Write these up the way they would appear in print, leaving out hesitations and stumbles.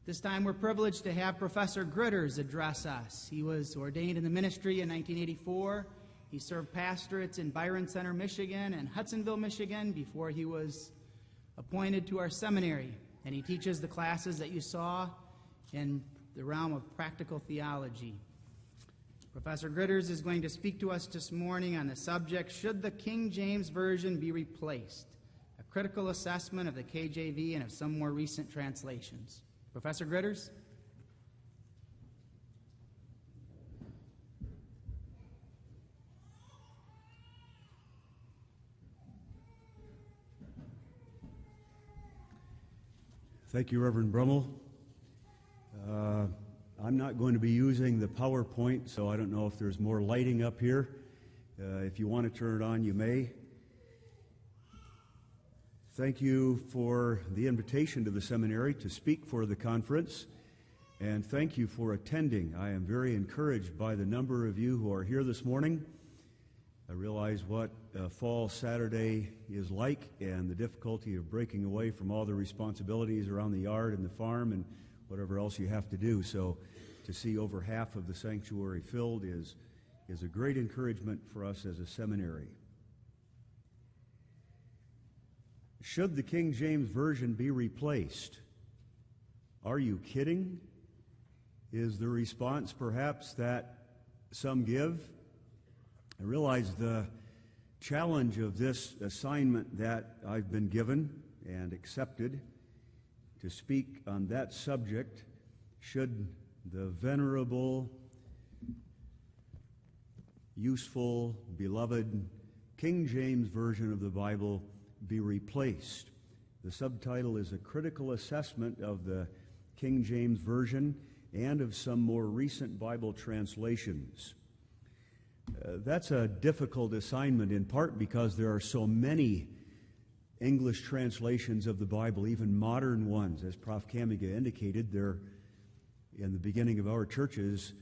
This time we're privileged to have Professor Gritters address us. He was ordained in the ministry in 1984. He served pastorates in Byron Center, Michigan and Hudsonville, Michigan before he was appointed to our seminary. And he teaches the classes that you saw in the realm of practical theology. Professor Gritters is going to speak to us this morning on the subject, Should the King James Version be Replaced? A critical assessment of the KJV and of some more recent translations. Professor Gritters? Thank you, Reverend Brummel. I'm not going to be using the PowerPoint, so I don't know if there's more lighting up here. If you want to turn it on, you may. Thank you for the invitation to the seminary to speak for the conference, and thank you for attending. I am very encouraged by the number of you who are here this morning. I realize what fall Saturday is like and the difficulty of breaking away from all the responsibilities around the yard and the farm and whatever else you have to do. So to see over half of the sanctuary filled is a great encouragement for us as a seminary. Should the King James Version be replaced? Are you kidding? Is the response perhaps that some give? I realize the challenge of this assignment that I've been given and accepted to speak on that subject. Should the venerable, useful, beloved King James Version of the Bible be replaced? The subtitle is A Critical Assessment of the King James Version and of some more recent Bible translations. That's a difficult assignment, in part because there are so many English translations of the Bible, even modern ones. As Prof. Kamiga indicated, there in the beginning of our churches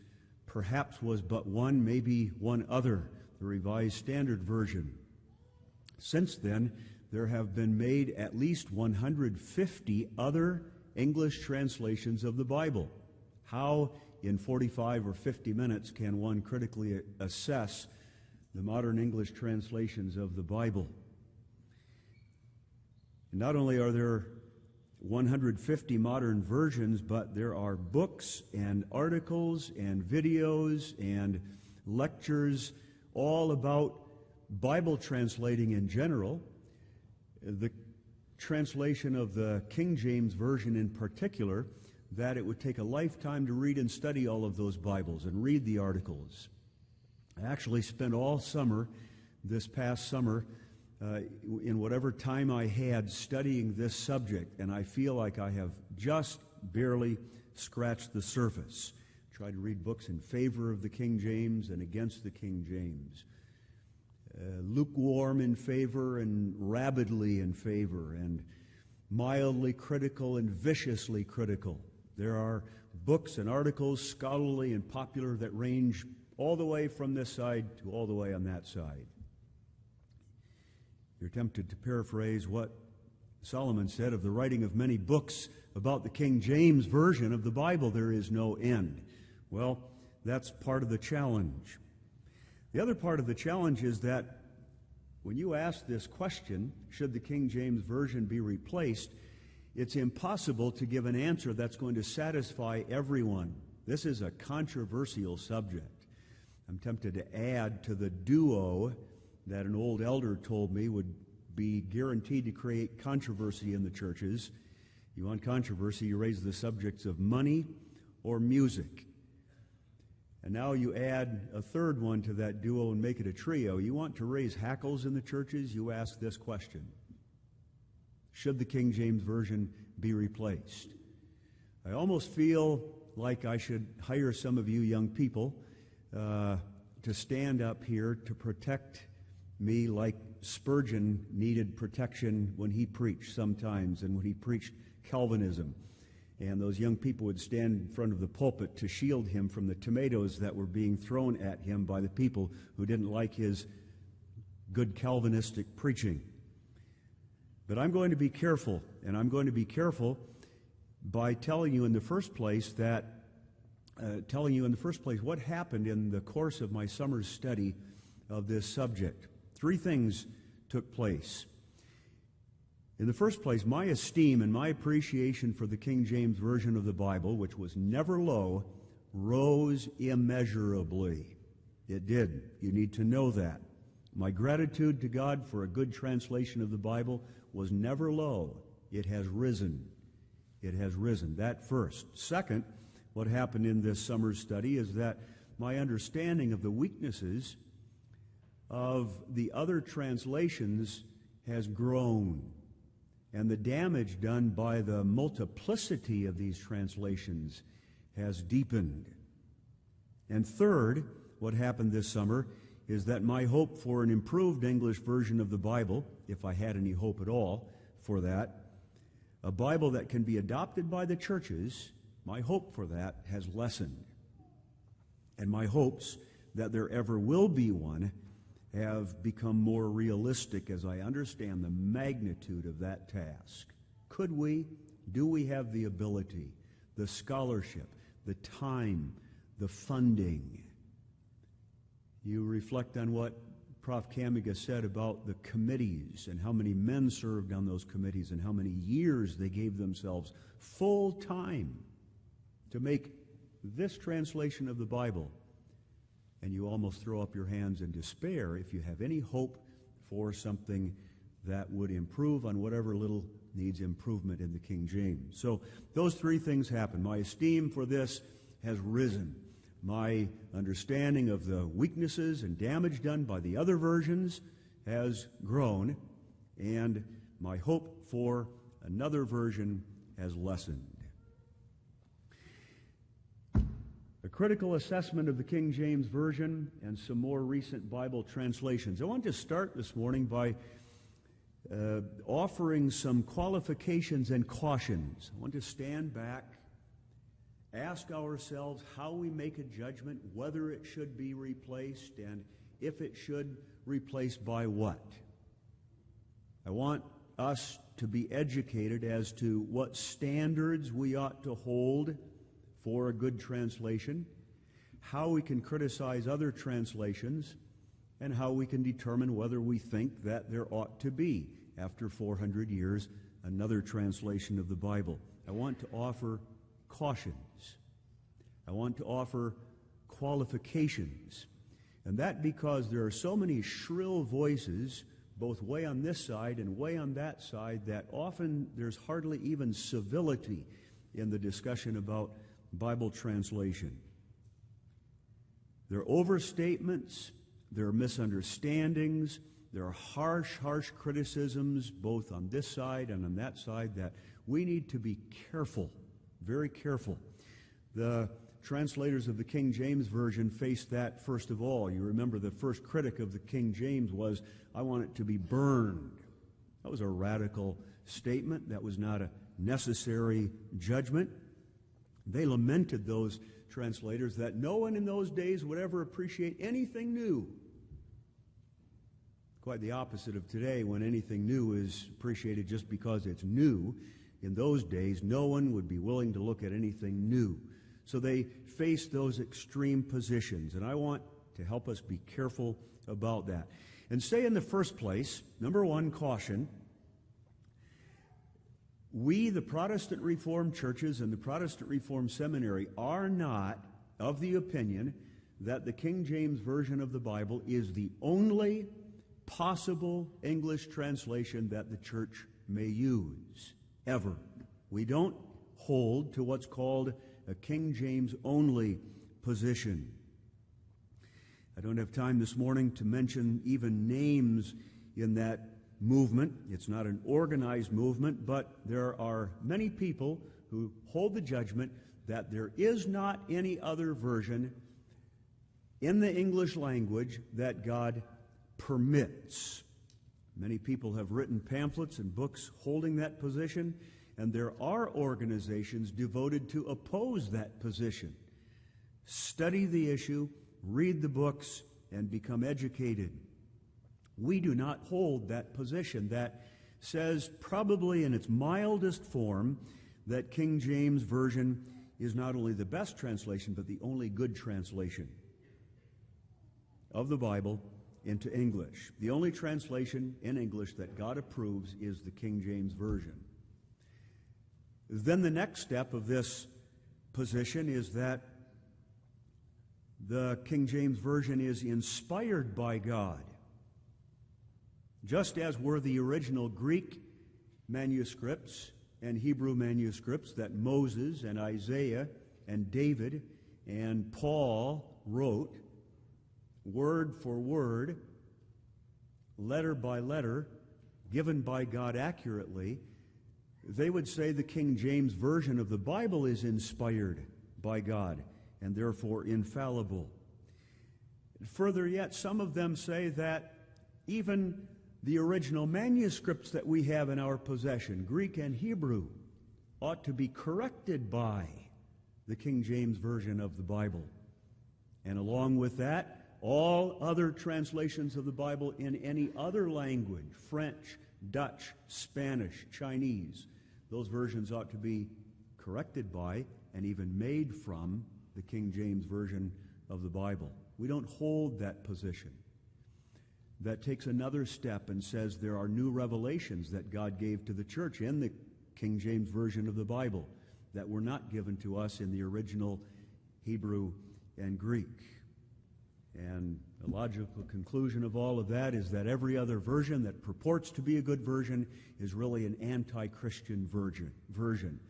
perhaps was but one, maybe one other, the Revised Standard Version. Since then, there have been made at least 150 other English translations of the Bible. How, in 45 or 50 minutes, can one critically assess the modern English translations of the Bible? Not only are there 150 modern versions, but there are books and articles and videos and lectures all about Bible translating in general. The translation of the King James Version in particular, that it would take a lifetime to read and study all of those Bibles and read the articles. I actually spent all summer, this past summer, in whatever time I had studying this subject, and I feel like I have just barely scratched the surface. Tried to read books in favor of the King James and against the King James. Lukewarm in favor and rabidly in favor, and mildly critical and viciously critical. There are books and articles, scholarly and popular, that range all the way from this side to all the way on that side. You're tempted to paraphrase what Solomon said, of the writing of many books about the King James Version of the Bible, there is no end. Well, that's part of the challenge. The other part of the challenge is that when you ask this question, should the King James Version be replaced, it's impossible to give an answer that's going to satisfy everyone. This is a controversial subject. I'm tempted to add to the duo that an old elder told me would be guaranteed to create controversy in the churches. You want controversy, you raise the subjects of money or music. And now you add a third one to that duo and make it a trio. You want to raise hackles in the churches, you ask this question: should the King James Version be replaced? I almost feel like I should hire some of you young people to stand up here to protect me like Spurgeon needed protection when he preached sometimes, and when he preached Calvinism. And those young people would stand in front of the pulpit to shield him from the tomatoes that were being thrown at him by the people who didn't like his good Calvinistic preaching. But I'm going to be careful, and I'm going to be careful by telling you in the first place what happened in the course of my summer study of this subject. Three things took place. In the first place, my esteem and my appreciation for the King James Version of the Bible, which was never low, rose immeasurably. It did. You need to know that. My gratitude to God for a good translation of the Bible was never low. It has risen. It has risen. That first. Second, what happened in this summer study is that my understanding of the weaknesses of the other translations has grown, and the damage done by the multiplicity of these translations has deepened. And third, what happened this summer is that my hope for an improved English version of the Bible, if I had any hope at all for that, a Bible that can be adopted by the churches, my hope for that has lessened. And my hopes that there ever will be one have become more realistic as I understand the magnitude of that task. Do we have the ability, the scholarship, the time, the funding? You reflect on what Prof. Kamiga said about the committees and how many men served on those committees and how many years they gave themselves full time to make this translation of the Bible. And you almost throw up your hands in despair if you have any hope for something that would improve on whatever little needs improvement in the King James. So those three things happen. My esteem for this has risen. My understanding of the weaknesses and damage done by the other versions has grown, and my hope for another version has lessened. A critical assessment of the King James Version and some more recent Bible translations. I want to start this morning by offering some qualifications and cautions. I want to stand back, ask ourselves how we make a judgment, whether it should be replaced, and if it should, replaced by what. I want us to be educated as to what standards we ought to hold for a good translation, how we can criticize other translations, and how we can determine whether we think that there ought to be, after 400 years, another translation of the Bible. I want to offer cautions. I want to offer qualifications. And that because there are so many shrill voices, both way on this side and way on that side, that often there's hardly even civility in the discussion about Bible translation. There are overstatements, there are misunderstandings, there are harsh criticisms both on this side and on that side that we need to be careful, very careful. The translators of the King James Version faced that first of all. You remember the first critic of the King James was, "I want it to be burned." That was a radical statement. That was not a necessary judgment. They lamented, those translators, that no one in those days would ever appreciate anything new. Quite the opposite of today, when anything new is appreciated just because it's new. In those days, no one would be willing to look at anything new. So they faced those extreme positions, and I want to help us be careful about that. And say in the first place, number one, caution. We, the Protestant Reformed churches and the Protestant Reformed Seminary, are not of the opinion that the King James Version of the Bible is the only possible English translation that the church may use, ever. We don't hold to what's called a King James only position. I don't have time this morning to mention even names in that movement. It's not an organized movement, but there are many people who hold the judgment that there is not any other version in the English language that God permits. Many people have written pamphlets and books holding that position, and there are organizations devoted to oppose that position. Study the issue, read the books, and become educated. We do not hold that position that says, probably in its mildest form, that King James Version is not only the best translation, but the only good translation of the Bible into English. The only translation in English that God approves is the King James Version. Then the next step of this position is that the King James Version is inspired by God, just as were the original Greek manuscripts and Hebrew manuscripts that Moses and Isaiah and David and Paul wrote, word for word, letter by letter, given by God accurately. They would say the King James Version of the Bible is inspired by God and therefore infallible. Further yet, some of them say that even the original manuscripts that we have in our possession, Greek and Hebrew, ought to be corrected by the King James Version of the Bible. And along with that, all other translations of the Bible in any other language, French, Dutch, Spanish, Chinese, those versions ought to be corrected by and even made from the King James Version of the Bible. We don't hold that position. That takes another step and says there are new revelations that God gave to the church in the King James Version of the Bible that were not given to us in the original Hebrew and Greek. And the logical conclusion of all of that is that every other version that purports to be a good version is really an anti-Christian version.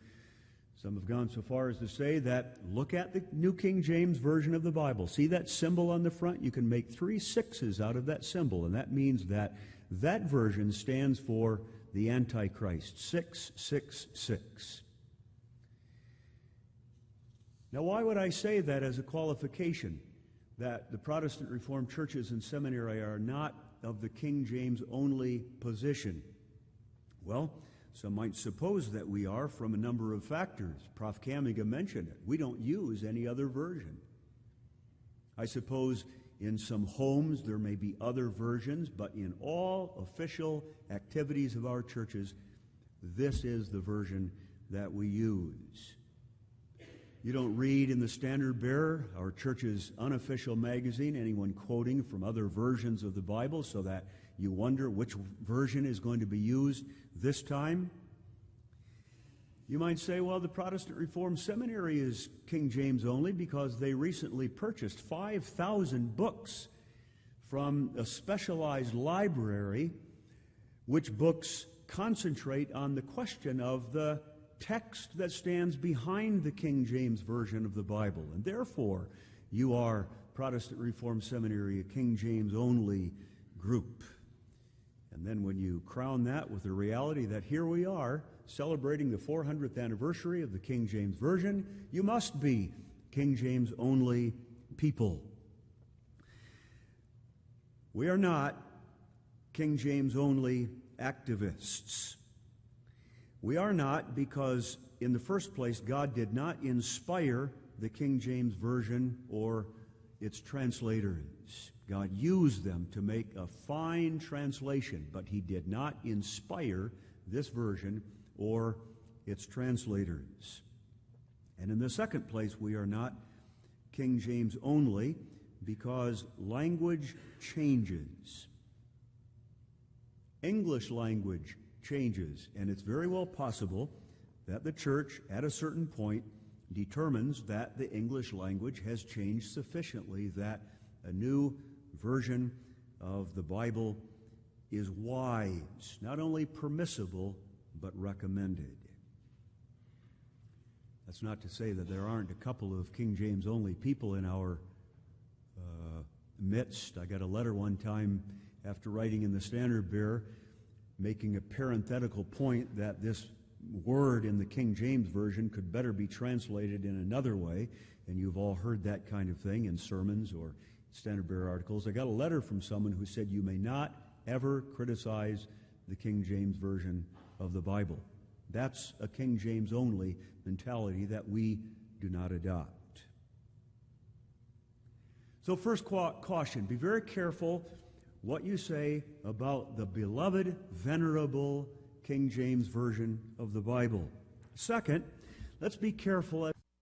Some have gone so far as to say that, look at the New King James Version of the Bible. See that symbol on the front? You can make 3 6s out of that symbol, and that means that that version stands for the Antichrist. 666. Now, why would I say that as a qualification? That the Protestant Reformed churches and seminary are not of the King James only position? Well, some might suppose that we are from a number of factors. Prof. Kamiga mentioned it. We don't use any other version. I suppose in some homes there may be other versions, but in all official activities of our churches, this is the version that we use. You don't read in the Standard Bearer, our church's unofficial magazine, anyone quoting from other versions of the Bible so that you wonder which version is going to be used this time. You might say, well, the Protestant Reformed Seminary is King James only because they recently purchased 5,000 books from a specialized library, which books concentrate on the question of the text that stands behind the King James Version of the Bible. And therefore, you are Protestant Reformed Seminary, a King James only group. And then when you crown that with the reality that here we are celebrating the 400th anniversary of the King James Version, you must be King James only people. We are not King James only activists. We are not because, in the first place, God did not inspire the King James Version or its translators. God used them to make a fine translation, but He did not inspire this version or its translators. And in the second place, we are not King James only because language changes. English language changes, and it's very well possible that the church, at a certain point, determines that the English language has changed sufficiently that a new version of the Bible is wise, not only permissible, but recommended. That's not to say that there aren't a couple of King James only people in our midst. I got a letter one time after writing in the Standard Bearer making a parenthetical point that this word in the King James Version could better be translated in another way, and you've all heard that kind of thing in sermons or Standard Bearer articles. I got a letter from someone who said you may not ever criticize the King James Version of the Bible. That's a King James only mentality that we do not adopt. So first caution, be very careful what you say about the beloved, venerable King James Version of the Bible. Second, let's be careful